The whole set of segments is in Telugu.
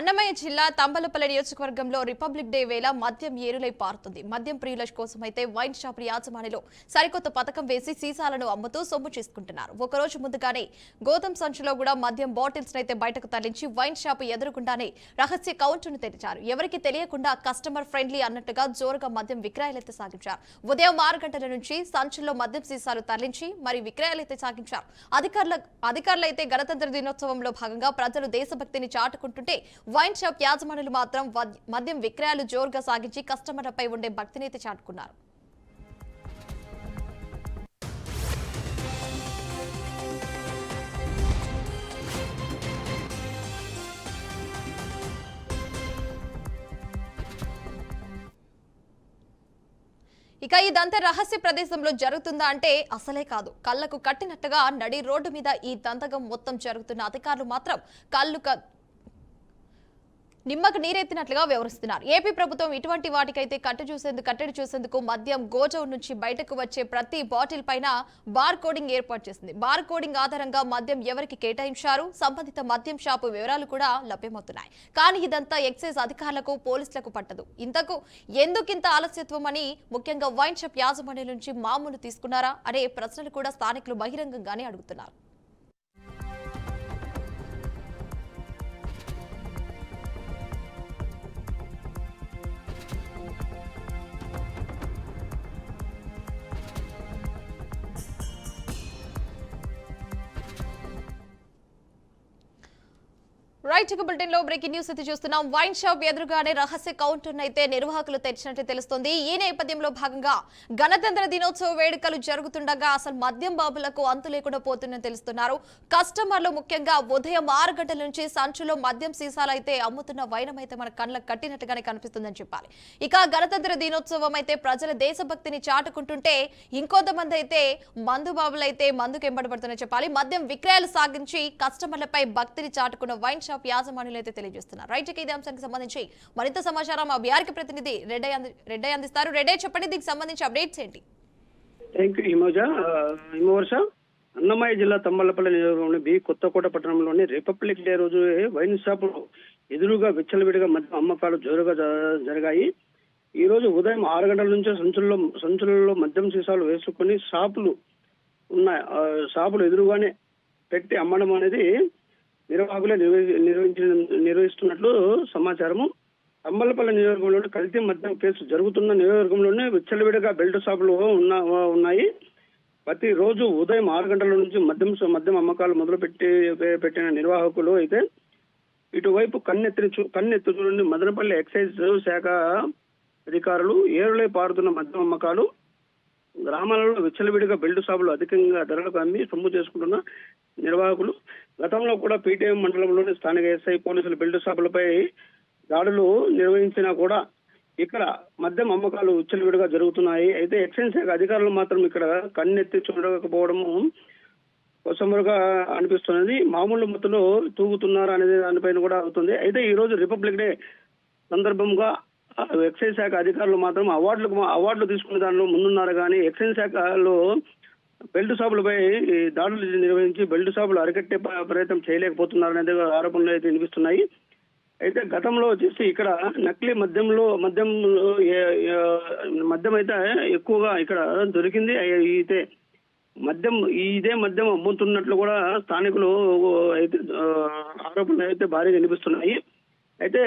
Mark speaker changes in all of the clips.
Speaker 1: అన్నమయ్య జిల్లా తంబలపల్లి నియోజకవర్గంలో రిపబ్లిక్ డే వేళ మద్యం ఏరులై పారుతుంది. మద్యం ప్రియుల కోసమైతే వైన్ షాప్ యాజమానిలో సరికొత్త పథకం వేసి సీసాలను అమ్ముతూ సొమ్ము చేసుకుంటున్నారు. ఒకరోజు ముందుగానే గోధుమ సంచులో కూడా మద్యం బాటిల్స్ అయితే బయటకు తరలించి వైన్ షాప్ ఎదురుగుండానే రహస్య కౌంటర్ను తెరిచారు. ఎవరికి తెలియకుండా కస్టమర్ ఫ్రెండ్లీ అన్నట్టుగా జోరుగా మద్యం విక్రయాలైతే సాగించారు. ఉదయం 6 గంటల నుంచి సంచుల్లో మద్యం సీసాలు తరలించి మరి విక్రయాలైతే సాగించారు. అధికారులు అయితే గణతంత్ర దినోత్సవంలో భాగంగా ప్రజలు దేశభక్తిని చాటుకుంటుంటే వైన్ షాప్ యాజమానులు మాత్రం మద్యం విక్రయాలు జోరుగా సాగించి కస్టమర్లపై ఉండే భక్తిని అయితే చాటుకున్నారు. ఇక ఇదంతా రహస్య ప్రదేశంలో జరుగుతుందా అంటే అసలే కాదు. కళ్లకు కట్టినట్టుగా నడి రోడ్డు మీద ఈ దంతకం మొత్తం జరుగుతున్న అధికారులు మాత్రం నిమ్మకు నీరెత్తినట్లుగా వ్యవహరిస్తున్నారు. ఏపీ ప్రభుత్వం ఇటువంటి వాటికైతే కట్టడి చూసేందుకు మద్యం గోజౌన్ నుంచి బయటకు వచ్చే ప్రతి బాటిల్ పైన బార్ కోడింగ్ ఏర్పాటు చేసింది. బార్ కోడింగ్ ఆధారంగా మద్యం ఎవరికి కేటాయించారు, సంబంధిత మద్యం షాపు వివరాలు కూడా లభ్యమవుతున్నాయి. కానీ ఇదంతా ఎక్సైజ్ అధికారులకు, పోలీసులకు పట్టదు. ఎందుకింత ఆలస్యత్వం అని ముఖ్యంగా వైన్ షాప్ యాజమాన్యం నుంచి మామూలు తీసుకున్నారా అనే ప్రశ్నలు కూడా స్థానికులు బహిరంగంగానే అడుగుతున్నారు. రైట్ బులెటిన్ లో బ్రేకింగ్ న్యూస్ అయితే చూస్తున్నాం. వైన్ షాప్ ఎదురుగానే రహస్య కౌంటర్ అయితే నిర్వాహకులు తెరిచినట్టు తెలుస్తోంది. ఈ నేపథ్యంలో భాగంగా గణతంత్ర దినోత్సవ వేడుకలు జరుగుతుండగా అసలు మద్యం బాబులకు అంతు లేకుండా పోతుందని తెలుస్తున్నారు. కస్టమర్లు ముఖ్యంగా ఉదయం 6 గంటల నుంచి సంచులో మద్యం సీసాలు అయితే అమ్ముతున్న వైనం అయితే మన కళ్ళకు కట్టినట్టుగానే కనిపిస్తుందని చెప్పాలి. ఇక గణతంత్ర దినోత్సవం అయితే ప్రజల దేశభక్తిని చాటుకుంటుంటే ఇంకొంతమంది అయితే మందు బాబులు అయితే మందుకు ఎంబడబడుతున్నారని చెప్పాలి. మద్యం విక్రయాలు సాగించి కస్టమర్లపై భక్తిని చాటుకున్న వైన్ షాప్ యాజమానులు అయితే తెలియజేస్తున్నారు. రైట్, ఇదే అంశానికి సంబంధించి మరింత సమాచారం మా బీఆర్కే ప్రతినిధి రెడ్డి అందిస్తారు. రెడ్డి, చెప్పండి, దీనికి సంబంధించి అప్డేట్స్ ఏంటి?
Speaker 2: అన్నమయ్య జిల్లా తంబలపల్లి నియోజకవర్గంలోని బి కొత్తకోట పట్టణంలోని రిపబ్లిక్ డే రోజు వైన్ షాపు ఎదురుగా విచ్చలవిడిగా మద్యం అమ్మకాలు జోరుగా జరిగాయి. ఈ రోజు ఉదయం 6 గంటల నుంచే సంచులలో మద్యం సీసాలు వేసుకుని షాపులు ఎదురుగానే పెట్టి అమ్మడం అనేది నిర్వాహకులే నిర్వహిస్తున్నట్లు సమాచారము. తంబలపల్లి నియోజకవర్గంలో కల్తీ మద్యం కేసు జరుగుతున్న నియోజకవర్గంలోనే విచ్చలవిడిగా బెల్ట్ షాపులు ఉన్నాయి. ప్రతి రోజు ఉదయం 6 గంటల నుంచి మద్యం అమ్మకాలు పెట్టిన నిర్వాహకులు అయితే ఇటువైపు కన్నెత్తి చూడండి. మదనపల్లి ఎక్సైజ్ శాఖ అధికారులు ఏరులై పారుతున్న మద్యం అమ్మకాలు, గ్రామాలలో విచ్చలవిడిగా బెల్ట్ షాపులు అధికంగా ధరలకు అమ్మి సొమ్ము చేసుకుంటున్న నిర్వాహకులు. గతంలో కూడా పీటీఎం మండలంలోని స్థానిక ఎస్ఐ పోలీసులు బెల్ట్ షాపులపై దాడులు నిర్వహించినా కూడా ఇక్కడ మద్యం అమ్మకాలు విచ్చలవిడిగా జరుగుతున్నాయి. అయితే ఎక్సైజ్ శాఖ అధికారులు మాత్రం ఇక్కడ కన్నెత్తి చూడకపోవడము కొసమరుగా అనిపిస్తున్నది. మామూలు మత్తులో తూగుతున్నారా అనేది దానిపైన కూడా అవుతుంది. అయితే ఈ రోజు రిపబ్లిక్ డే సందర్భంగా ఎక్సైజ్ శాఖ అధికారులు మాత్రం అవార్డులు తీసుకునే దానిలో ముందున్నారు. కానీ ఎక్సైజ్ శాఖలో బెల్ట్ షాపులపై దాడులు నిర్వహించి బెల్ట్ షాపులు అరికట్టే ప్రయత్నం చేయలేకపోతున్నారు అనేది ఆరోపణలు అయితే వినిపిస్తున్నాయి. అయితే గతంలో వచ్చేసి ఇక్కడ నకిలీ మద్యం అయితే ఎక్కువగా ఇక్కడ దొరికింది. అయితే ఇదే మద్యం అమ్ముతున్నట్లు కూడా స్థానికులు అయితే ఆరోపణలు అయితే భారీగా వినిపిస్తున్నాయి. అయితే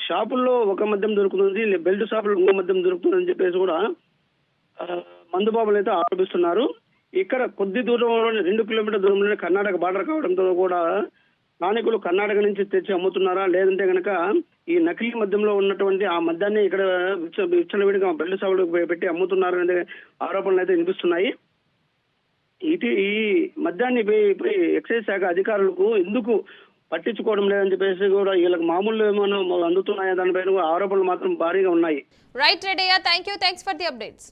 Speaker 2: షాపుల్లో ఒక మద్యం దొరుకుతుంది, బెల్ట్ షాపులో ఇంకో మద్యం దొరుకుతుందని చెప్పేసి కూడా మందుబాబులు అయితే ఆరోపిస్తున్నారు. ఇక్కడ కొద్ది దూరంలోనే 2 కిలోమీటర్ల దూరంలోనే కర్ణాటక బార్డర్ కావడంతో కూడా స్థానికులు కర్ణాటక నుంచి తెచ్చి అమ్ముతున్నారా, లేదంటే కనుక ఈ నకిలీ మద్యంలో ఉన్నటువంటి ఆ మద్యాన్ని ఇక్కడ విచ్చలవిడిగా బెల్ట్ షాపులు పెట్టి అమ్ముతున్నారు అనే ఆరోపణలు అయితే వినిపిస్తున్నాయి. ఈ మద్యాన్ని ఎక్సైజ్ శాఖ అధికారులకు ఎందుకు పట్టించుకోవడం లేదని చెప్పేసి కూడా వీళ్ళకి మామూలు ఏమైనా అందుతున్నాయా దానిపైన ఆరోపణలు మాత్రం భారీగా ఉన్నాయి.
Speaker 1: Right Reddy, thanks for the updates.